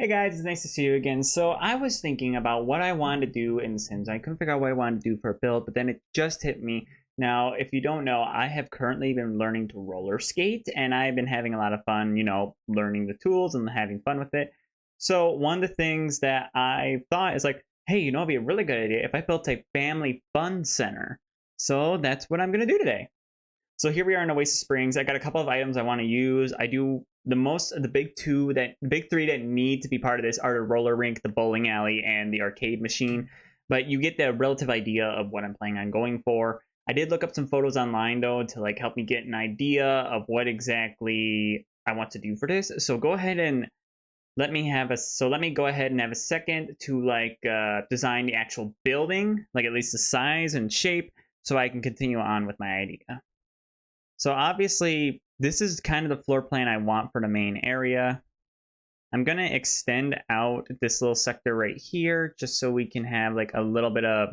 Hey guys, it's nice to see you again. So I was thinking about what I wanted to do in The Sims. I couldn't figure out what I wanted to do for a build, but then it just hit me. Now, if you don't know, I have currently been learning to roller skate, and I've been having a lot of fun, learning the tools and having fun with it. So one of the things that I thought is like, hey, it'd be a really good idea if I built a family fun center. So that's what I'm going to do today. So here we are in Oasis Springs. I got a couple of items I want to use. I do the big three that need to be part of this are the roller rink, the bowling alley, and the arcade machine. But you get the relative idea of what I'm planning on going for. I did look up some photos online though to help me get an idea of what exactly I want to do for this. So go ahead and let me go ahead and have a second to design the actual building, at least the size and shape, so I can continue on with my idea. So obviously, this is kind of the floor plan I want for the main area. I'm going to extend out this little sector right here just so we can have a little bit of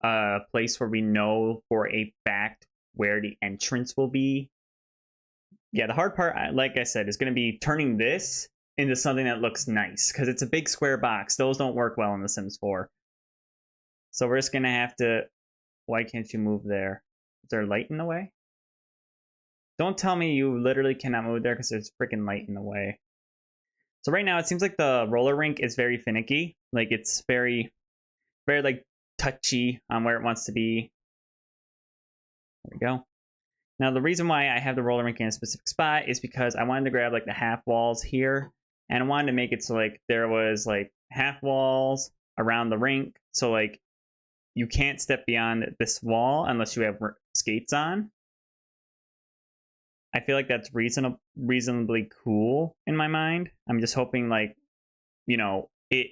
a place where we know for a fact where the entrance will be. Yeah, the hard part, like I said, is going to be turning this into something that looks nice because it's a big square box. Those don't work well in The Sims 4. So we're just going to have to... Why can't you move there? Is there light in the way? Don't tell me you literally cannot move there because there's freaking light in the way. So right now it seems like the roller rink is very finicky. It's very, very touchy on where it wants to be. There we go. Now the reason why I have the roller rink in a specific spot is because I wanted to grab the half walls here, and I wanted to make it so there was half walls around the rink. So you can't step beyond this wall unless you have skates on. I feel like that's reasonably cool in my mind. I'm just hoping it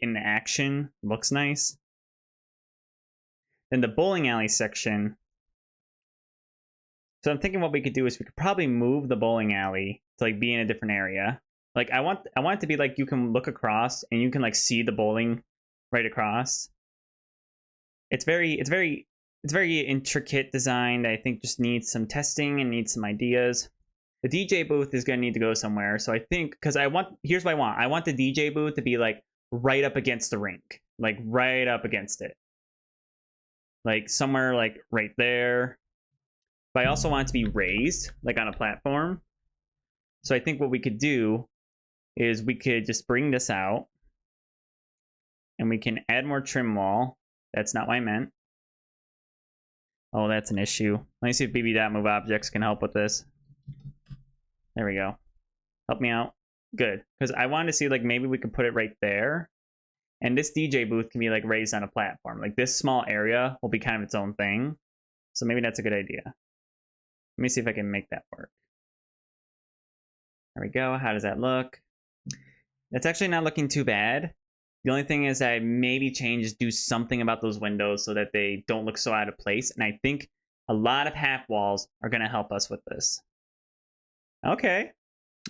in action looks nice. Then the bowling alley section. So I'm thinking what we could do is we could probably move the bowling alley to be in a different area. I want it to be you can look across and you can see the bowling right across. It's very intricate design that I think just needs some testing and needs some ideas. The DJ booth is going to need to go somewhere. So I think, because here's what I want. I want the DJ booth to be right up against the rink. Right up against it. Somewhere right there. But I also want it to be raised, on a platform. So I think what we could do is we could just bring this out. And we can add more trim wall. That's not what I meant. Oh, that's an issue. Let me see if BB.move objects can help with this. There we go. Help me out. Good. Because I wanted to see maybe we could put it right there. And this DJ booth can be raised on a platform. This small area will be kind of its own thing. So maybe that's a good idea. Let me see if I can make that work. There we go. How does that look? That's actually not looking too bad. The only thing is that I maybe do something about those windows so that they don't look so out of place. And I think a lot of half walls are going to help us with this. Okay.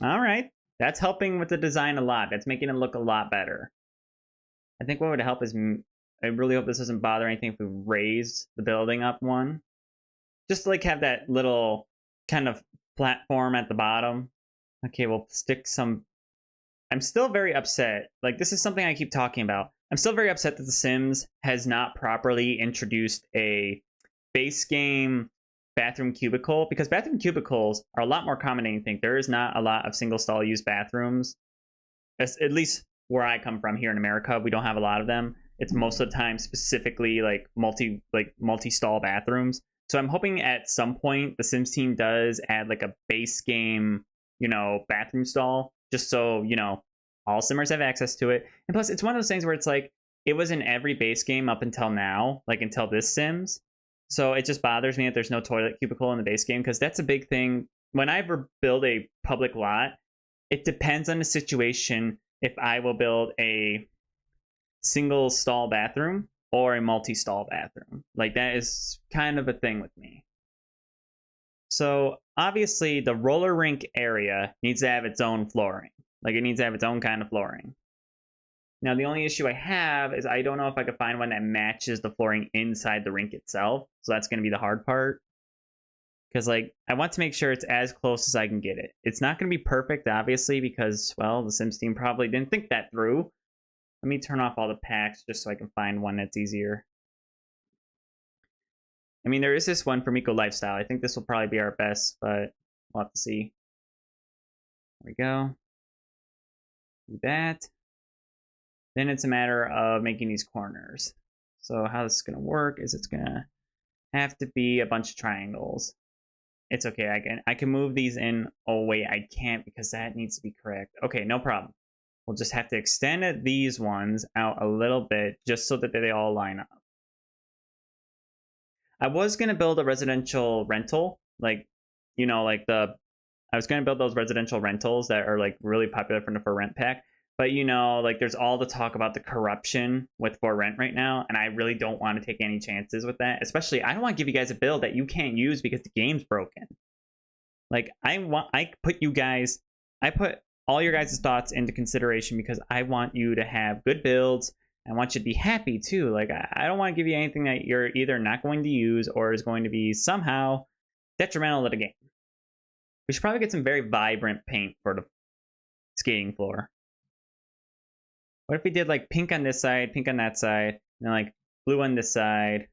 All right. That's helping with the design a lot. That's making it look a lot better. I think what would help is, I really hope this doesn't bother anything if we raise the building up one. Just to have that little kind of platform at the bottom. Okay, we'll stick some... I'm still very upset. This is something I keep talking about. I'm still very upset that The Sims has not properly introduced a base game bathroom cubicle, because bathroom cubicles are a lot more common than you think. There is not a lot of single stall use bathrooms. At least where I come from here in America, we don't have a lot of them. It's most of the time specifically multi-stall bathrooms. So I'm hoping at some point the Sims team does add a base game, bathroom stall, just so, all Simmers have access to it. And plus it's one of those things where it's it was in every base game up until now, until this Sims. So it just bothers me that there's no toilet cubicle in the base game, because that's a big thing. When I ever build a public lot, it depends on the situation if I will build a single stall bathroom or a multi-stall bathroom. That is kind of a thing with me. So obviously the roller rink area needs to have its own flooring. It needs to have its own kind of flooring. Now, the only issue I have is I don't know if I could find one that matches the flooring inside the rink itself. So that's going to be the hard part. Because, I want to make sure it's as close as I can get it. It's not going to be perfect, obviously, because, well, the Sims team probably didn't think that through Let me turn off all the packs just so I can find one that's easier. I mean, there is this one for Miko Lifestyle. I think this will probably be our best, but we'll have to see. There we go. Do that. Then it's a matter of making these corners. So how this is going to work is it's going to have to be a bunch of triangles. It's okay. I can move these in. Oh, wait, I can't because that needs to be correct. Okay, no problem. We'll just have to extend these ones out a little bit just so that they all line up. I was going to build a residential rental, like, you know, like I was going to build those residential rentals that are like really popular for rent pack. But, you know, like there's all the talk about the corruption with for rent right now. And I really don't want to take any chances with that. Especially, I don't want to give you guys a build that you can't use because the game's broken. Like, I put all your guys' thoughts into consideration because I want you to have good builds. I want you to be happy too. Like, I don't want to give you anything that you're either not going to use or is going to be somehow detrimental to the game. We should probably get some very vibrant paint for the skating floor. What if we did like pink on this side, pink on that side, and like blue on this side,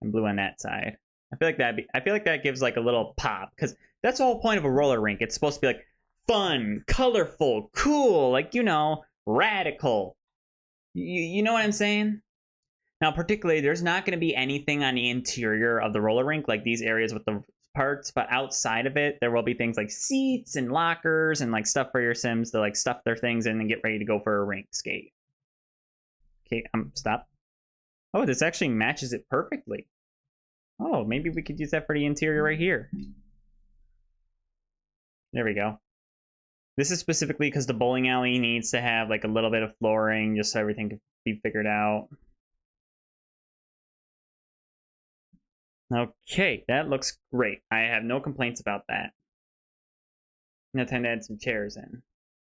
and blue on that side? I feel like that gives like a little pop because that's the whole point of a roller rink. It's supposed to be like fun, colorful, cool, like, you know, radical. You know what I'm saying? Now, particularly, there's not going to be anything on the interior of the roller rink, like these areas with the parts, but outside of it, there will be things like seats and lockers and like stuff for your Sims to like stuff their things in and get ready to go for a rink skate. Okay, stop. Oh, this actually matches it perfectly. Oh, maybe we could use that for the interior right here. There we go. This is specifically because the bowling alley needs to have like a little bit of flooring just so everything can be figured out. Okay, that looks great. I have no complaints about that. Now time to add some chairs in.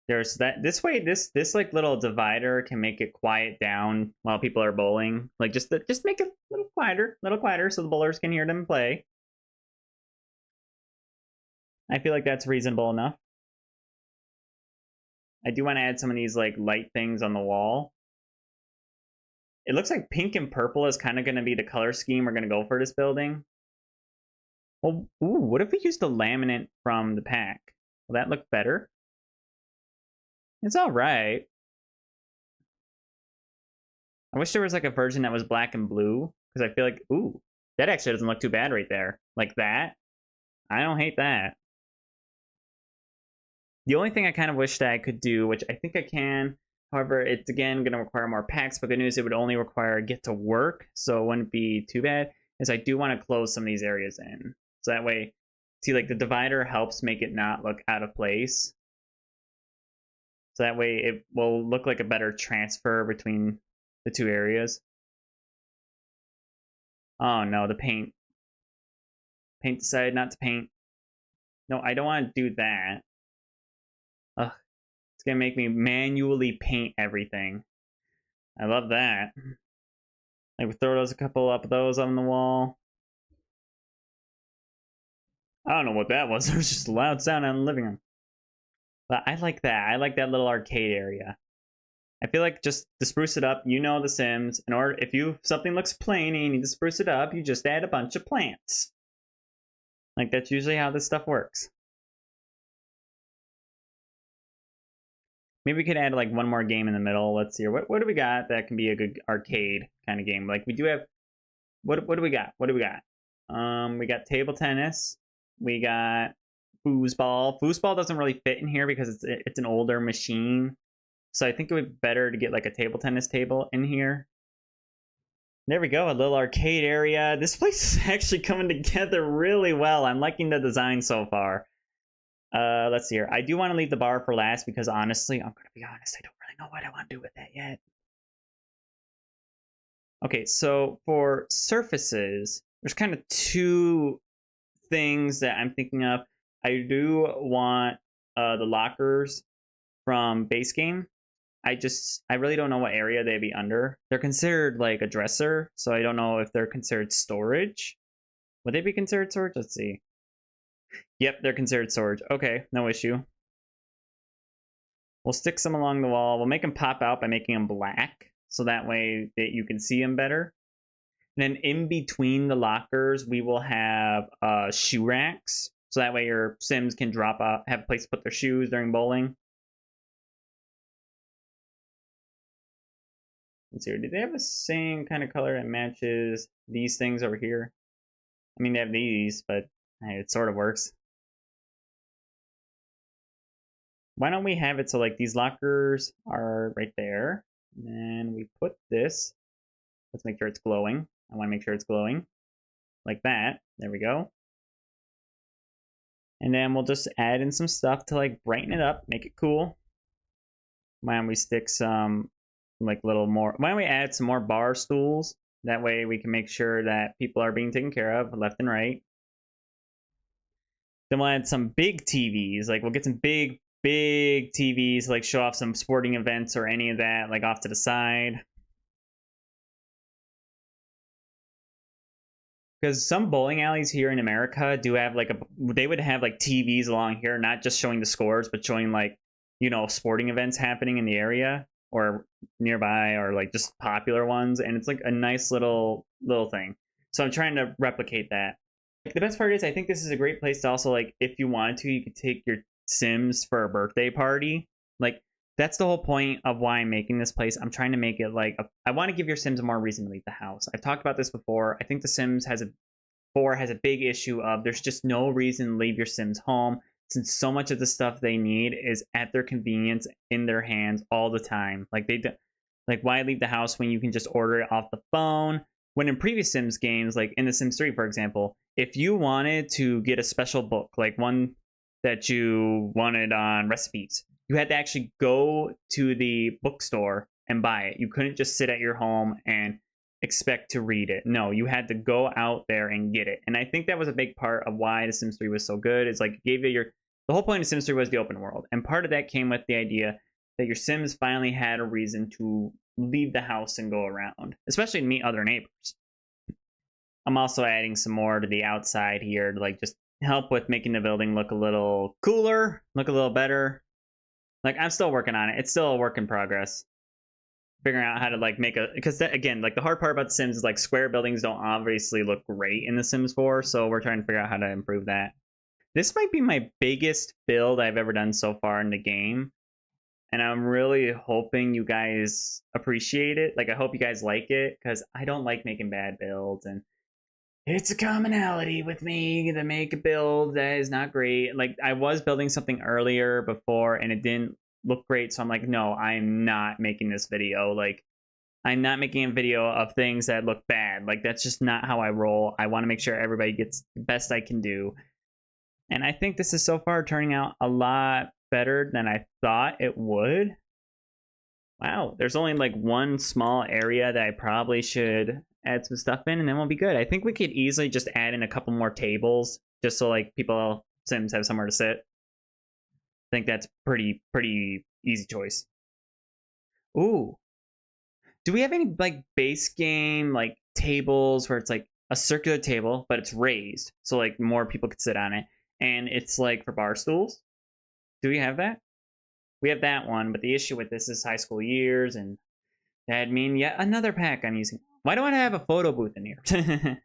There's that. This way, this like little divider can make it quiet down while people are bowling. Like just make it a little quieter, so the bowlers can hear them play. I feel like that's reasonable enough. I do want to add some of these like light things on the wall. It looks like pink and purple is kind of going to be the color scheme we're going to go for this building. Well, ooh, what if we use the laminate from the pack? Will that look better? It's all right. I wish there was like a version that was black and blue because I feel like, ooh, that actually doesn't look too bad right there. Like that. I don't hate that. The only thing I kind of wish that I could do, which I think I can, however, it's again going to require more packs, but good news, it would only require get to work, so it wouldn't be too bad, is I do want to close some of these areas in. So that way, see, like the divider helps make it not look out of place. So that way it will look like a better transfer between the two areas. Oh no, the paint. Paint decided not to paint. No, I don't want to do that. Ugh. It's going to make me manually paint everything. I love that. Like, we throw those, a couple up those on the wall. I don't know what that was. It was just a loud sound in the living room. But I like that. I like that little arcade area. I feel like just to spruce it up, you know the Sims. In order, if something looks plain and you need to spruce it up, you just add a bunch of plants. Like, that's usually how this stuff works. Maybe we could add like one more game in the middle. Let's see here. What do we got that can be a good arcade kind of game? Like we do have. What do we got? What do we got? We got table tennis. We got foosball. Foosball doesn't really fit in here because it's an older machine. So I think it would be better to get like a table tennis table in here. There we go, a little arcade area. This place is actually coming together really well. I'm liking the design so far. Let's see here. I do want to leave the bar for last because honestly, I'm going to be honest, I don't really know what I want to do with that yet. Okay, so for surfaces, there's kind of two things that I'm thinking of. I do want the lockers from base game. I really don't know what area they'd be under. They're considered like a dresser, so I don't know if they're considered storage. Would they be considered storage? Let's see. Yep, they're considered storage. Okay, no issue. We'll stick some along the wall. We'll make them pop out by making them black, so that way that you can see them better. And then in between the lockers, we will have shoe racks, so that way your Sims can drop out, have a place to put their shoes during bowling. Let's see, did they have the same kind of color that matches these things over here? I mean, they have these, but hey, it sort of works. Why don't we have it so like these lockers are right there, and then we put this. Let's make sure it's glowing. I want to make sure it's glowing like that. There we go. And then we'll just add in some stuff to like brighten it up, make it cool. Why don't we stick some like little more, why don't we add some more bar stools? That way we can make sure that people are being taken care of left and right. Then we'll add some big TVs. Like we'll get some big TVs, like show off some sporting events or any of that, like off to the side. Because some bowling alleys here in America do have like they would have like TVs along here, not just showing the scores, but showing like, you know, sporting events happening in the area or nearby, or like just popular ones. And it's like a nice little thing. So I'm trying to replicate that. The best part is I think this is a great place to also, like, if you wanted to, you could take your Sims for a birthday party. Like, that's the whole point of why I'm making this place. I'm trying to make it like I want to give your Sims more reason to leave the house. I've talked about this before. I think The Sims has a big issue of there's just no reason to leave your Sims home, since so much of the stuff they need is at their convenience in their hands all the time. Like why leave the house when you can just order it off the phone? When in previous Sims games, like in The Sims 3, for example, if you wanted to get a special book, like one that you wanted on recipes, you had to actually go to the bookstore and buy it. You couldn't just sit at your home and expect to read it. No, you had to go out there and get it. And I think that was a big part of why The Sims 3 was so good. It's like it gave you the whole point of Sims 3 was the open world. And part of that came with the idea that your Sims finally had a reason to leave the house and go around, especially to meet other neighbors. I'm also adding some more to the outside here to like just help with making the building look a little cooler, look a little better. Like, I'm still working on it. It's still a work in progress. Figuring out how to like make because again, like the hard part about The Sims is like square buildings don't obviously look great in The Sims 4, so we're trying to figure out how to improve that. This might be my biggest build I've ever done so far in the game, and I'm really hoping you guys appreciate it. Like, I hope you guys like it, because I don't like making bad builds, and it's a commonality with me to make a build that is not great. Like, I was building something earlier before, and it didn't look great, so I'm like, no, I'm not making this video. Like, I'm not making a video of things that look bad. Like, that's just not how I roll. I want to make sure everybody gets the best I can do. And I think this is so far turning out a lot better than I thought it would. Wow, there's only like one small area that I probably should add some stuff in, and then we'll be good. I think we could easily just add in a couple more tables, just so like Sims have somewhere to sit. I think that's pretty easy choice. Ooh, do we have any like base game like tables where it's like a circular table but it's raised, so like more people could sit on it, and it's like for bar stools? Do we have that? We have that one, but the issue with this is high school years, and that'd mean yet another pack I'm using. Why do I have a photo booth in here?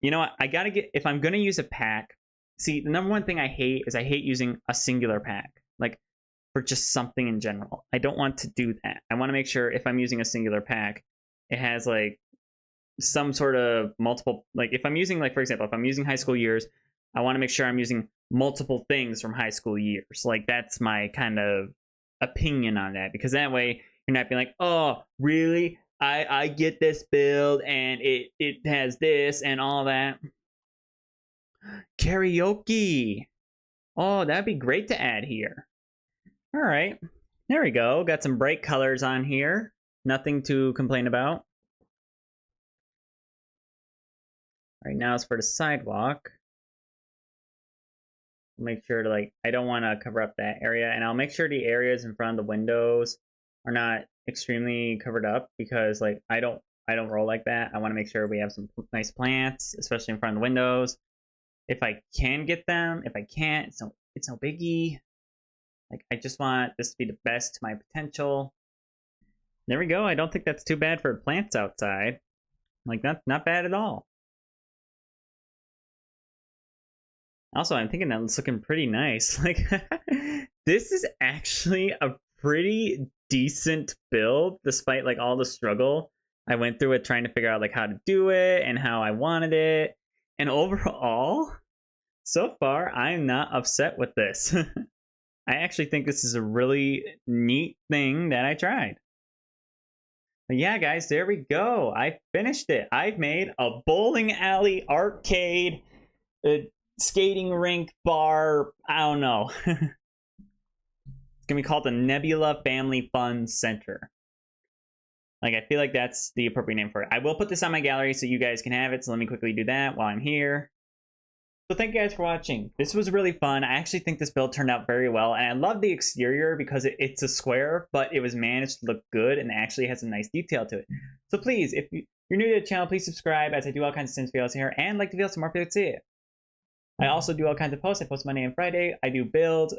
You know what? I gotta get, if I'm gonna use a pack, see, the number one thing I hate is I hate using a singular pack, like for just something in general. I don't want to do that. I want to make sure if I'm using a singular pack, it has like some sort of multiple, like if I'm using, like for example, if I'm using high school years, I want to make sure I'm using multiple things from high school years. Like, that's my kind of opinion on that, because that way you're not being like, oh, really? I get this build and it has this and all that. Karaoke. Oh, that'd be great to add here. All right. There we go. Got some bright colors on here. Nothing to complain about. All right, now it's for the sidewalk. Make sure to like, I don't want to cover up that area, and I'll make sure the areas in front of the windows are not extremely covered up, because like I don't roll like that. I want to make sure we have some nice plants, especially in front of the windows. If I can get them, if I can't, it's no biggie. Like, I just want this to be the best to my potential. There we go. I don't think that's too bad for plants outside. Like, not bad at all. Also, I'm thinking that it's looking pretty nice. Like, this is actually a pretty decent build, despite like all the struggle I went through with trying to figure out like how to do it and how I wanted it. And overall, so far, I'm not upset with this. I actually think this is a really neat thing that I tried. But yeah, guys, there we go. I finished it. I've made a bowling alley, arcade, skating rink, bar. I don't know. It's gonna be called the Nebula Family Fun Center. Like, I feel like that's the appropriate name for it. I will put this on my gallery so you guys can have it. So let me quickly do that while I'm here. So thank you guys for watching. This was really fun. I actually think this build turned out very well. And I love the exterior because it's a square, but it was managed to look good and actually has some nice detail to it. So please, if you're new to the channel, please subscribe as I do all kinds of Sims videos here and like the videos so more people can see it. I also do all kinds of posts. I post Monday and Friday. I do build,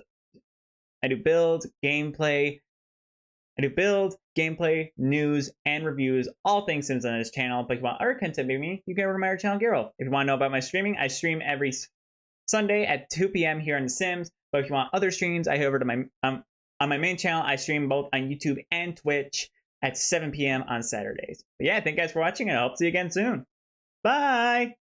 gameplay, news, and reviews, all things Sims on this channel. But if you want other content with me, you can go to my other channel, garrcall. If you want to know about my streaming, I stream every Sunday at 2 p.m. here on The Sims. But if you want other streams, I head over to my on my main channel. I stream both on YouTube and Twitch at 7 p.m. on Saturdays. But yeah, thank you guys for watching, and I hope to see you again soon. Bye!